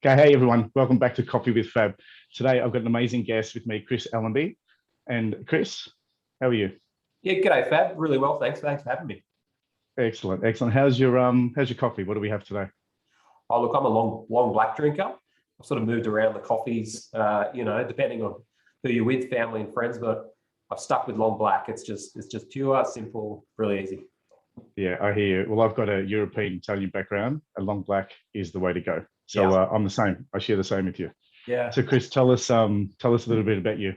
Okay, hey everyone, welcome back to Coffee with Fab. Today I've got an amazing guest with me, Chris Allenby. And Chris, how are you? Yeah, g'day Fab. Really well, thanks. Thanks for having me. Excellent, excellent. How's your coffee? What do we have today? Oh, look, I'm a long black drinker. I've sort of moved around the coffees, depending on who you're with, family and friends, but I've stuck with long black. It's just pure, simple, really easy. Yeah, I hear you. Well, I've got a European Italian background, and long black is the way to go. So Yeah. I'm the same. I share the same with you. Yeah. So Chris, tell us a little bit about you.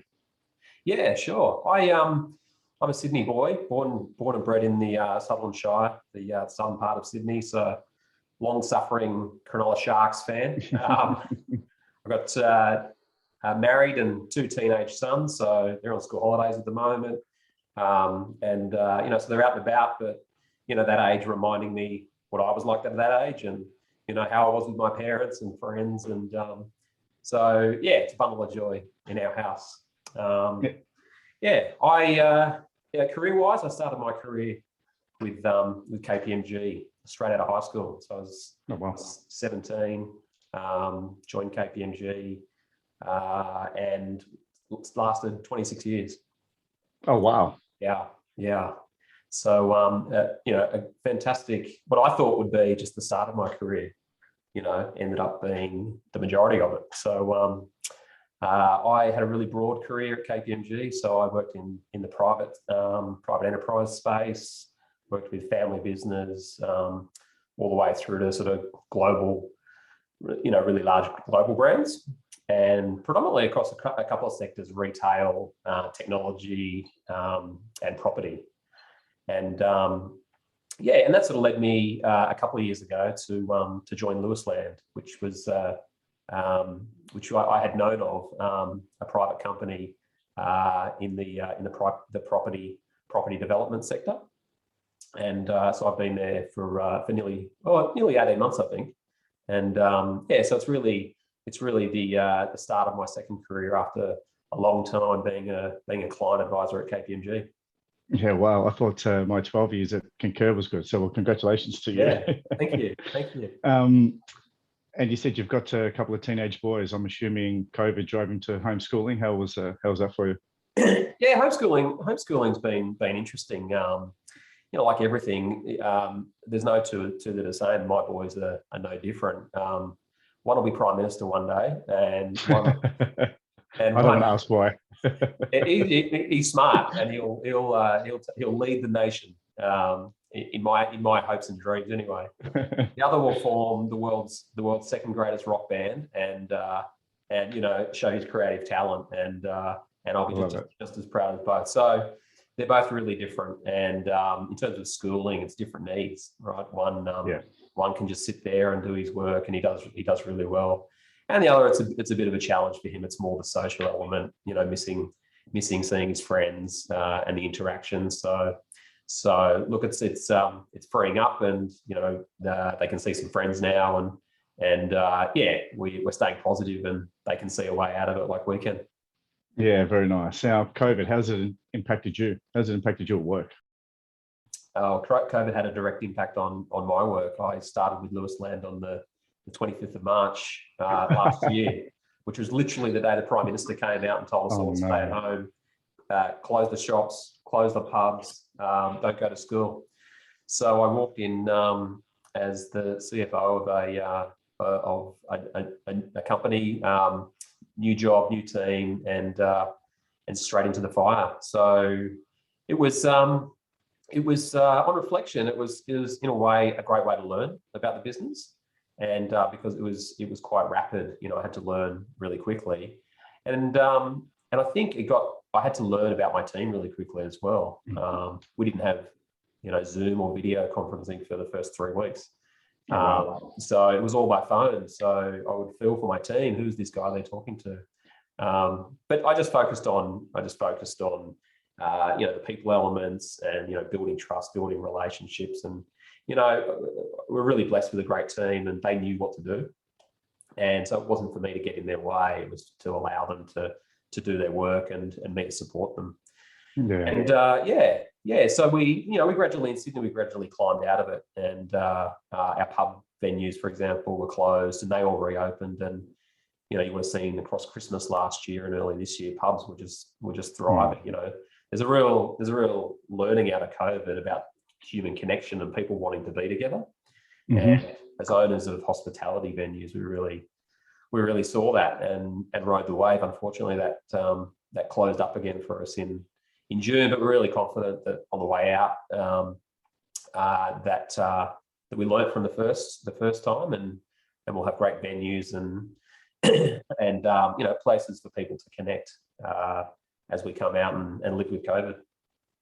Yeah, sure. I'm a Sydney boy, born and bred in the Sutherland Shire, the southern part of Sydney. So long-suffering Cronulla Sharks fan. I've got married and two teenage sons, so they're on school holidays at the moment. So they're out and about, but that age reminding me what I was like at that age, and how I was with my parents and friends, and so yeah, it's a bundle of joy in our house. Career-wise, I started my career with KPMG straight out of high school. So I was 17, joined KPMG, and it's lasted 26 years. Oh wow! Yeah. So a fantastic. What I thought would be just the start of my career, ended up being the majority of it. So I had a really broad career at KPMG. So I worked in the private enterprise space, worked with family business, all the way through to sort of global, really large global brands, and predominantly across a couple of sectors: retail, technology, and property. And and that sort of led me a couple of years ago to join Lewisland, which I had known of, a private company in the property development sector. And so I've been there for nearly 18 months, I think. And so it's really the start of my second career after a long time being a client advisor at KPMG. Yeah, wow. I thought my 12 years at Concur was good. So, well, congratulations to you. Yeah, thank you. And you said you've got a couple of teenage boys. I'm assuming COVID drove into homeschooling. How was that for you? Yeah, homeschooling's been interesting. Like everything, there's no two that are the same. My boys are no different. One will be prime minister one day, and one. And I don't want to ask why. He's smart, and he'll lead the nation. In my hopes and dreams, anyway. The other will form the world's second greatest rock band, and show his creative talent, and I'll be just as proud as both. So they're both really different, and in terms of schooling, it's different needs, right? One can just sit there and do his work, and he does really well, and the other, it's a bit of a challenge for him. It's more the social element, missing seeing his friends and the interactions. So look, it's freeing up, and they can see some friends now, and we're staying positive, and they can see a way out of it like we can. Yeah, very nice. Now, COVID, how's it impacted you? How's it impacted your work? COVID had a direct impact on my work. I started with Lewisland on the 25th of March last year, which was literally the day the Prime Minister came out and told us all to stay at home, close the shops, close the pubs, don't go to school. So I walked in as the CFO of a company, new job, new team, and straight into the fire. So it was on reflection, it was in a way a great way to learn about the business, and because it was quite rapid, I had to learn really quickly, and I think I had to learn about my team really quickly as well. We didn't have Zoom or video conferencing for the first 3 weeks. So it was all by phone. So I would feel for my team, who's this guy they're talking to? But I just focused on the people elements, and building trust, building relationships, and we're really blessed with a great team, and they knew what to do. And so it wasn't for me to get in their way; it was to allow them to do their work, and me to support them. Yeah. So we gradually in Sydney, we gradually climbed out of it, and our venues, for example, were closed and they all reopened. And you would have seen across Christmas last year and early this year, pubs were just thriving. There's a real learning out of COVID about human connection and people wanting to be together. And as owners of hospitality venues, we really saw that and rode the wave. Unfortunately, that closed up again for us in June, but we're really confident that on the way out that we learned from the first time, and we'll have great venues and places for people to connect as we come out and live with COVID.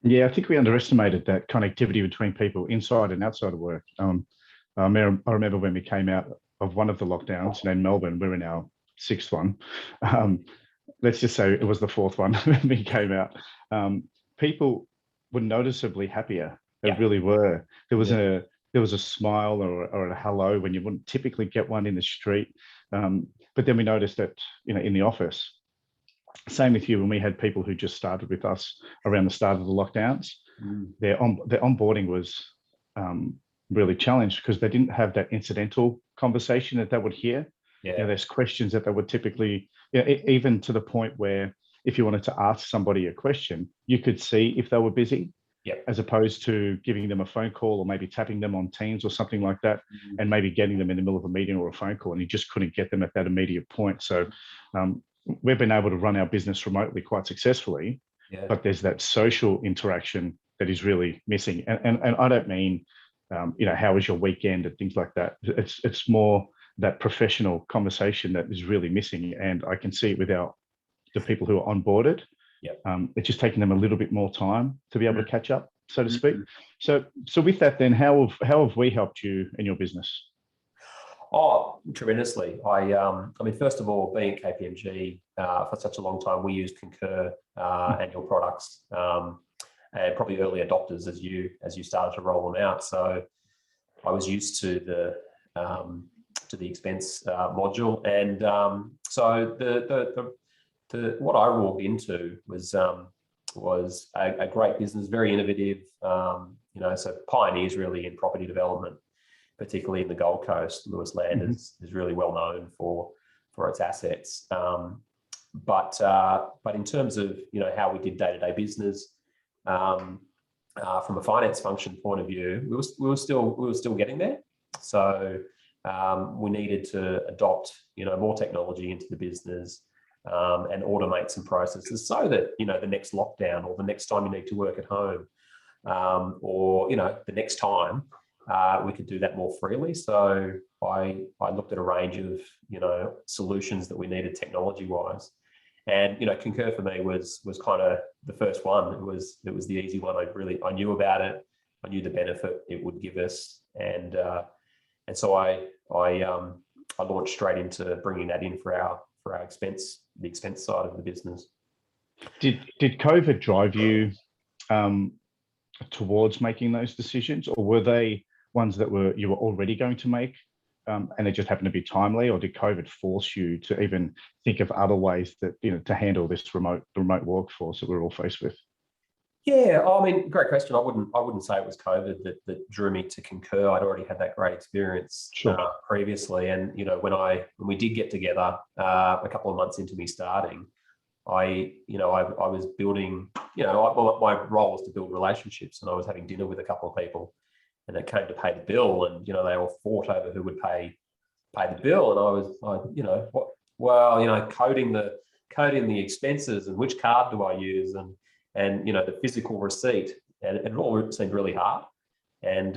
Yeah, I think we underestimated that connectivity between people inside and outside of work. I remember when we came out of one of the lockdowns in Melbourne, we're in our 6th one. Let's just say it was the 4th one when we came out. People were noticeably happier. They really were. There was a smile or a hello when you wouldn't typically get one in the street. But then we noticed that, in the office, same with you, when we had people who just started with us around the start of the lockdowns, their onboarding was really challenged because they didn't have that incidental conversation that they would hear. There's questions that they would typically, even to the point where if you wanted to ask somebody a question, you could see if they were busy. As opposed to giving them a phone call or maybe tapping them on Teams or something like that, and maybe getting them in the middle of a meeting or a phone call, and you just couldn't get them at that immediate point. So we've been able to run our business remotely quite successfully, but there's that social interaction that is really missing. And I don't mean, how was your weekend and things like that. It's more that professional conversation that is really missing. And I can see it with the people who are onboarded. It's just taking them a little bit more time to be able to catch up, so to speak. So with that, then, how have we helped you in your business? Oh, tremendously. I mean, first of all, being at KPMG for such a long time, we used Concur annual products, and probably early adopters as you started to roll them out. So I was used to the expense module, and so the what I walked into was a great business, very innovative, so pioneers really in property development, particularly in the Gold Coast. Lewis Land is really well known for its assets. But in terms of how we did day-to-day business, from a finance function point of view, we were still getting there. So we needed to adopt more technology into the business. And automate some processes so that the next lockdown or the next time you need to work at home, or the next time we could do that more freely. So I looked at a range of solutions that we needed technology wise, and Concur for me was kind of the first one. It was the easy one. I knew about it. I knew the benefit it would give us, and so I launched straight into bringing that in for our the expense side of the business. Did COVID drive you towards making those decisions, or were they ones that you were already going to make, and they just happened to be timely, or did COVID force you to even think of other ways that to handle this remote workforce that we're all faced with? Yeah, I mean, great question. I wouldn't say it was COVID that drew me to Concur. I'd already had that great experience previously, and when we did get together a couple of months into me starting, I was building. My role was to build relationships, and I was having dinner with a couple of people, and it came to pay the bill, and they all fought over who would pay the bill, and coding the expenses and which card do I use and the physical receipt, and it all seemed really hard, and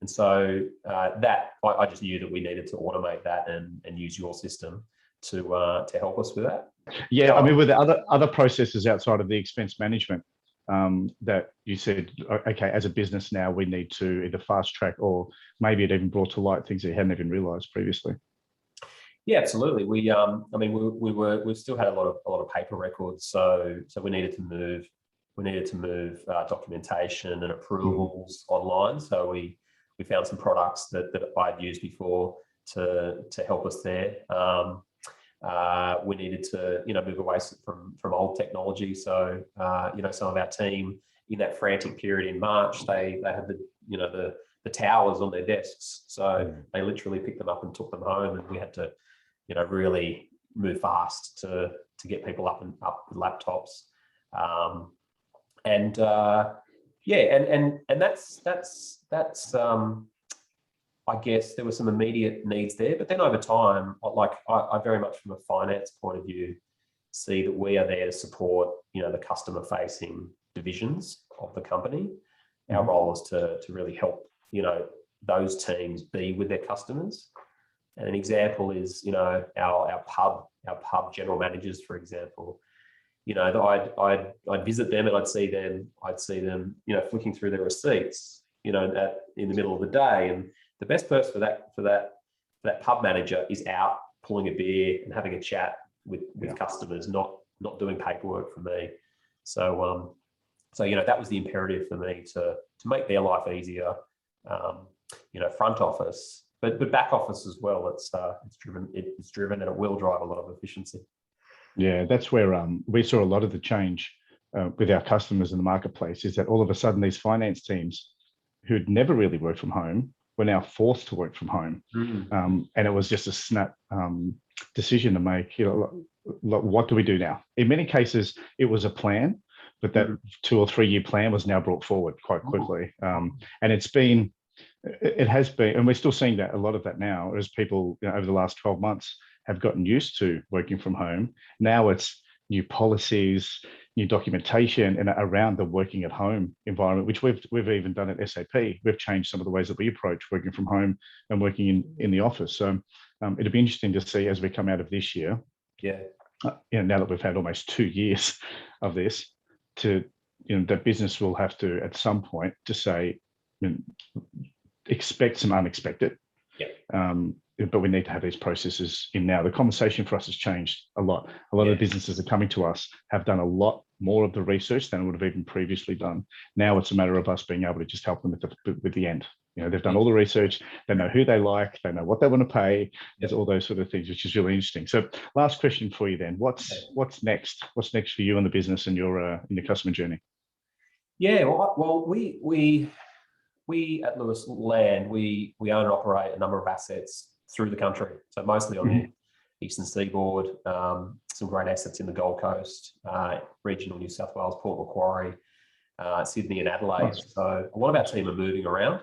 so that I just knew that we needed to automate that and use your system to help us with that. Yeah, I mean, with the other processes outside of the expense management that you said, okay, as a business now we need to either fast track, or maybe it even brought to light things that you hadn't even realised previously. Yeah, absolutely. We still had a lot of paper records, so we needed to move documentation and approvals online. So we found some products that I'd used before to help us there. We needed to move away from old technology. So some of our team in that frantic period in March, they had the the towers on their desks. So they literally picked them up and took them home, and we had to, really move fast to get people up with laptops. And that's I guess there were some immediate needs there, but then over time, I very much from a finance point of view see that we are there to support, the customer-facing divisions of the company. Our role is to really help, those teams be with their customers. And an example is, our pub general managers, for example. I'd visit them and I'd see them, flicking through their receipts, in the middle of the day. And the best person for that pub manager is out pulling a beer and having a chat with customers, not doing paperwork for me. So that was the imperative for me to make their life easier. Front office, but back office as well. It's driven and it will drive a lot of efficiency. Yeah, that's where we saw a lot of the change with our customers in the marketplace, is that all of a sudden these finance teams who'd never really worked from home were now forced to work from home. And it was just a snap decision to make, what do we do now? In many cases, it was a plan, but that 2 or 3 year plan was now brought forward quite quickly. And it has been, and we're still seeing that, a lot of that now, as people over the last 12 months have gotten used to working from home. Now it's new policies, new documentation, and around the working at home environment, which we've even done at SAP. We've changed some of the ways that we approach working from home and working in the office. So it'll be interesting to see as we come out of this year. Now that we've had almost 2 years of this, that business will have to at some point to say, expect some unexpected. But we need to have these processes in now. The conversation for us has changed a lot. A lot of the businesses that are coming to us have done a lot more of the research than would have even previously done. Now it's a matter of us being able to just help them with the end. They've done all the research. They know who they like. They know what they want to pay. There's all those sort of things, which is really interesting. So, last question for you then: what's next? What's next for you in the business and your customer journey? Well, we at Lewis Land, we own and operate a number of assets through the country. So mostly on the eastern seaboard, some great assets in the Gold Coast, regional New South Wales, Port Macquarie, Sydney and Adelaide. Nice. So a lot of our team are moving around.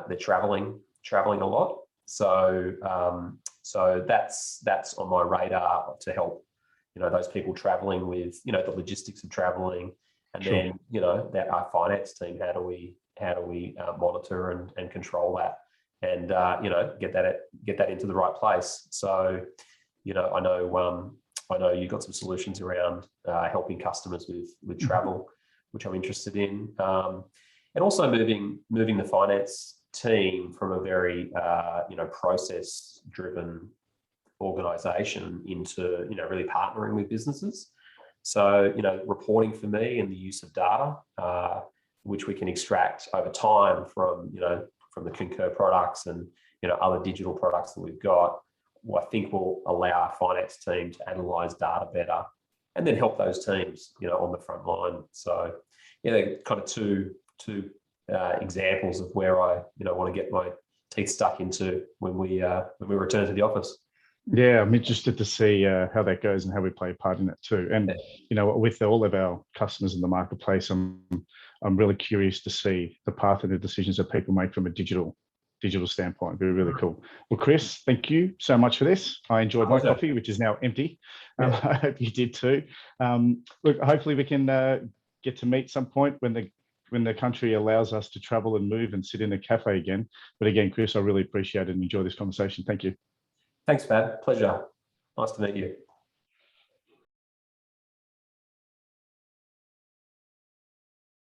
They're traveling a lot. So that's on my radar to help, those people traveling with, the logistics of traveling. And then, that our finance team, how do we monitor and control that, and get that into the right place. So I know you've got some solutions around helping customers with travel, which I'm interested in, and also moving the finance team from a very process driven organization into really partnering with businesses. So reporting for me and the use of data, which we can extract over time from the Concur products and other digital products that we've got, I think will allow our finance team to analyze data better and then help those teams on the front line. So they're kind of two examples of where I want to get my teeth stuck into when we return to the office. Yeah, I'm interested to see how that goes and how we play a part in it too. And with all of our customers in the marketplace, I'm really curious to see the path and the decisions that people make from a digital standpoint. Very, really cool. Well, Chris, thank you so much for this. I enjoyed my coffee, which is now empty. I hope you did too. Look, hopefully we can get to meet some point when the country allows us to travel and move and sit in a cafe again. But again, Chris, I really appreciate it and enjoy this conversation. Thank you. Thanks, Fab. Pleasure. Nice to meet you.